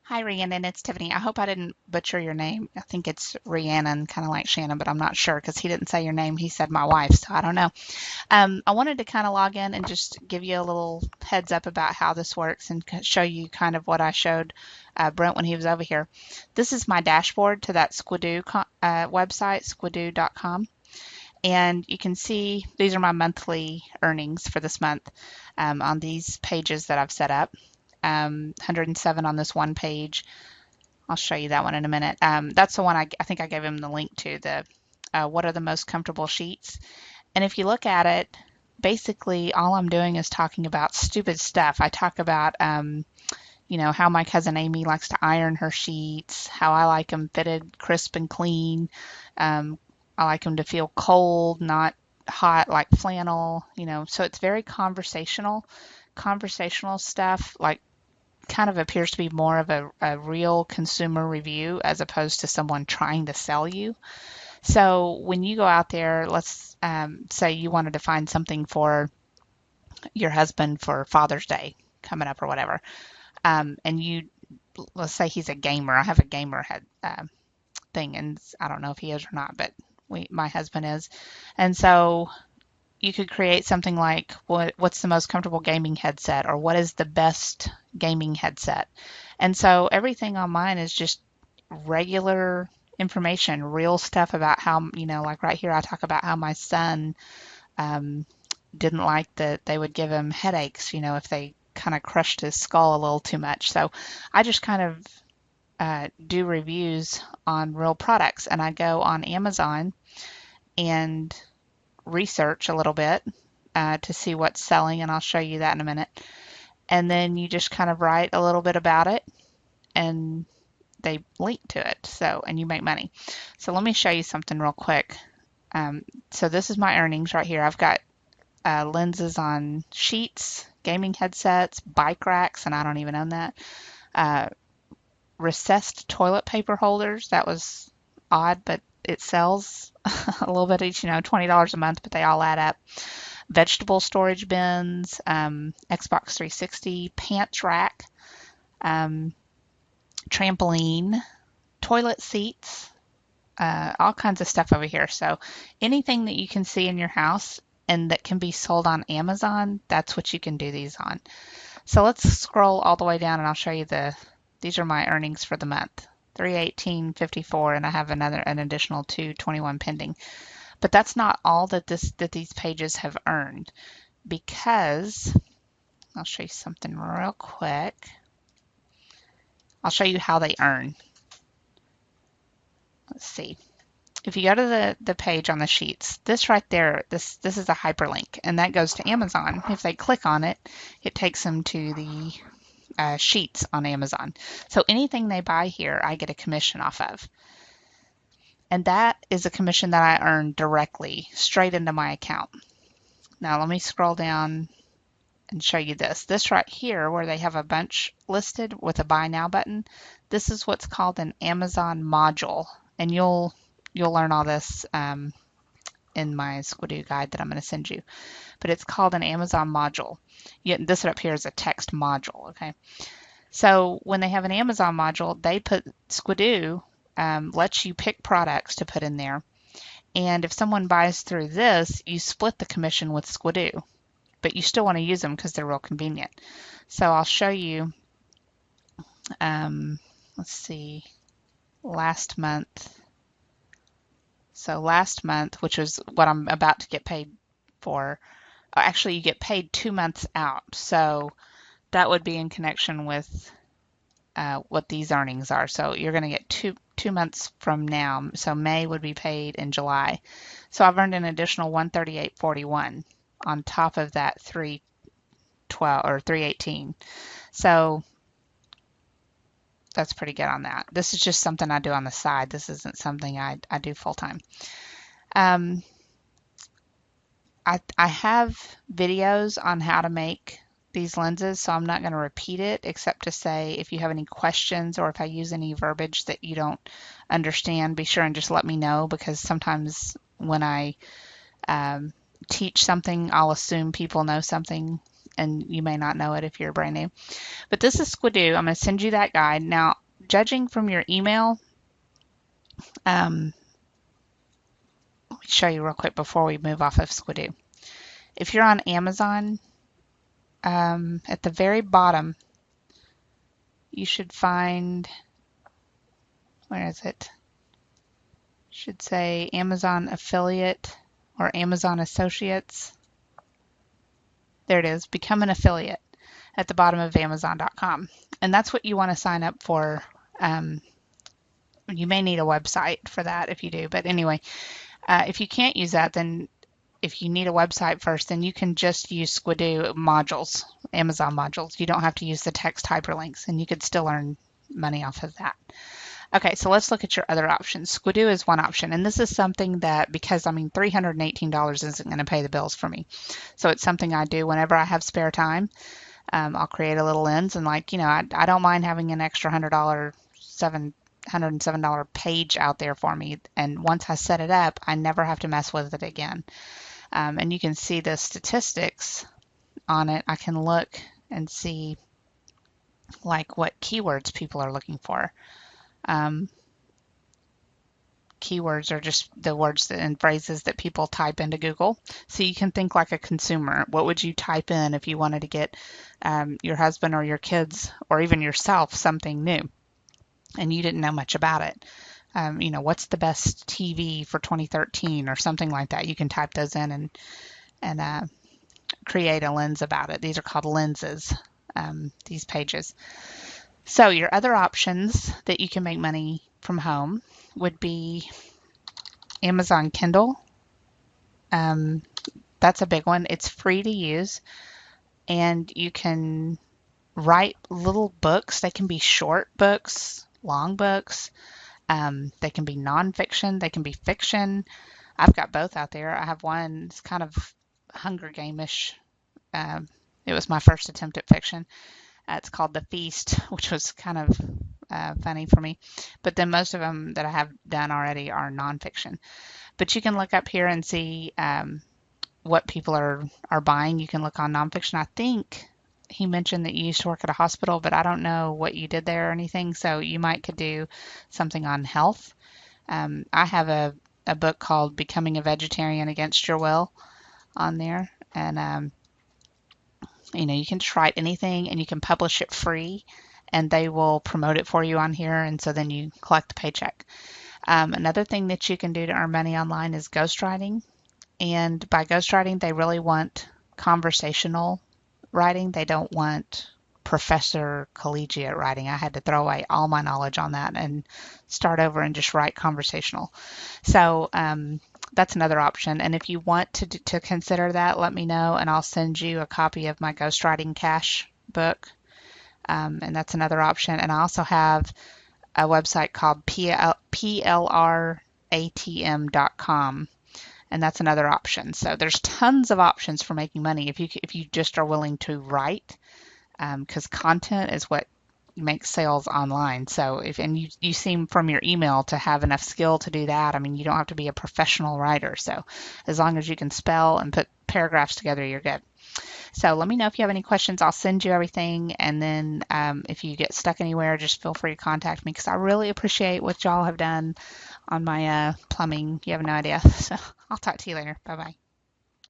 Hi, Rhiannon. It's Tiffany. I hope I didn't butcher your name. I think it's Rhiannon, kind of like Shannon, but I'm not sure because he didn't say your name. He said my wife, so I don't know. I wanted to kind of log in and just give you a little heads up about how this works and show you kind of what I showed Brent when he was over here. This is my dashboard to that Squidoo website, squidoo.com. And you can see these are my monthly earnings for this month on these pages that I've set up. 107 on this one page. I'll show you that one in a minute. That's the one I think I gave him the link to, the what are the most comfortable sheets. And if you look at it, basically all I'm doing is talking about stupid stuff. I talk about, how my cousin Amy likes to iron her sheets, how I like them fitted crisp and clean. I like them to feel cold, not hot like flannel, so it's very conversational stuff, like kind of appears to be more of a real consumer review as opposed to someone trying to sell you. So when you go out there, let's say you wanted to find something for your husband for Father's Day coming up or whatever, and let's say he's a gamer. I have a gamer head thing, and I don't know if he is or not, but my husband is, and so you could create something like what's the most comfortable gaming headset, or what is the best gaming headset. And so everything on mine is just regular information, real stuff about how, like right here, I talk about how my son didn't like that they would give him headaches, if they kind of crushed his skull a little too much. So I just kind of do reviews on real products, and I go on Amazon and research a little bit to see what's selling, and I'll show you that in a minute. And then you just kind of write a little bit about it, and they link to it. So, and you make money. So let me show you something real quick. So this is my earnings right here. I've got lenses on sheets, gaming headsets, bike racks, and I don't even own that. Recessed toilet paper holders. That was odd, but it sells a little bit each, $20 a month, but they all add up. Vegetable storage bins, Xbox 360, pants rack, trampoline, toilet seats, all kinds of stuff over here. So anything that you can see in your house and that can be sold on Amazon, that's what you can do these on. So let's scroll all the way down and I'll show you these are my earnings for the month. 318.54, and I have an additional 221 pending. But that's not all that these pages have earned, because I'll show you something real quick. I'll show you how they earn. Let's see. If you go to the page on the sheets, this right there, this is a hyperlink, and that goes to Amazon. If they click on it, it takes them to the sheets on Amazon. So anything they buy here, I get a commission off of. And that is a commission that I earn directly, straight into my account. Now let me scroll down and show you this. This right here, where they have a bunch listed with a buy now button, this is what's called an Amazon module. And you'll learn all this in my Squidoo guide that I'm going to send you. But it's called an Amazon module. This up here is a text module, okay? So when they have an Amazon module, they put Squidoo, lets you pick products to put in there. And if someone buys through this, you split the commission with Squidoo, but you still want to use them because they're real convenient. So I'll show you, let's see, last month. So last month, which was what I'm about to get paid for, actually you get paid 2 months out. So that would be in connection with what these earnings are. So you're going to get two months from now. So May would be paid in July. So I've earned an additional $138.41 on top of that 312 or 318. So that's pretty good on that. This is just something I do on the side. This isn't something I do full time. I have videos on how to make these lenses, so I'm not going to repeat it except to say if you have any questions or if I use any verbiage that you don't understand, be sure and just let me know, because sometimes when I teach something, I'll assume people know something and you may not know it if you're brand new. But this is Squidoo. I'm going to send you that guide. Now, judging from your email, let me show you real quick before we move off of Squidoo. If you're on Amazon, at the very bottom, you should find, where is it? Should say Amazon Affiliate or Amazon Associates. There it is, become an affiliate at the bottom of Amazon.com. And that's what you want to sign up for. You may need a website for that if you do. But anyway, if you can't use that, then if you need a website first, then you can just use Squidoo modules, Amazon modules. You don't have to use the text hyperlinks, and you could still earn money off of that. Okay, so let's look at your other options. Squidoo is one option, and this is something that, because $318 isn't going to pay the bills for me. So it's something I do whenever I have spare time. I'll create a little lens, and I don't mind having an extra $107 page out there for me. And once I set it up, I never have to mess with it again. And you can see the statistics on it. I can look and see what keywords people are looking for. Keywords are just the words and phrases that people type into Google. So you can think like a consumer. What would you type in if you wanted to get your husband or your kids or even yourself something new and you didn't know much about it? What's the best TV for 2013 or something like that? You can type those in and create a lens about it. These are called lenses, these pages. So your other options that you can make money from home would be Amazon Kindle. That's a big one. It's free to use, and you can write little books. They can be short books, long books. They can be nonfiction. They can be fiction. I've got both out there. I have one. It's kind of Hunger Game-ish. It was my first attempt at fiction. It's called The Feast, which was kind of funny for me. But then most of them that I have done already are nonfiction. But you can look up here and see what people are buying. You can look on nonfiction. I think he mentioned that you used to work at a hospital, but I don't know what you did there or anything. So you could do something on health. I have a book called Becoming a Vegetarian Against Your Will on there. And you can just write anything and you can publish it free and they will promote it for you on here. And so then you collect a paycheck. Another thing that you can do to earn money online is ghostwriting. And by ghostwriting, they really want conversational writing. They don't want professor collegiate writing. I had to throw away all my knowledge on that and start over and just write conversational. So that's another option. And if you want to consider that, let me know and I'll send you a copy of my Ghostwriting Cash book. And that's another option. And I also have a website called plratm.com. And that's another option. So there's tons of options for making money if you just are willing to write, because content is what makes sales online. So you seem from your email to have enough skill to do that. You don't have to be a professional writer. So as long as you can spell and put paragraphs together, you're good. So let me know if you have any questions. I'll send you everything. And then if you get stuck anywhere, just feel free to contact me because I really appreciate what y'all have done on my plumbing. You have no idea. So I'll talk to you later. Bye-bye.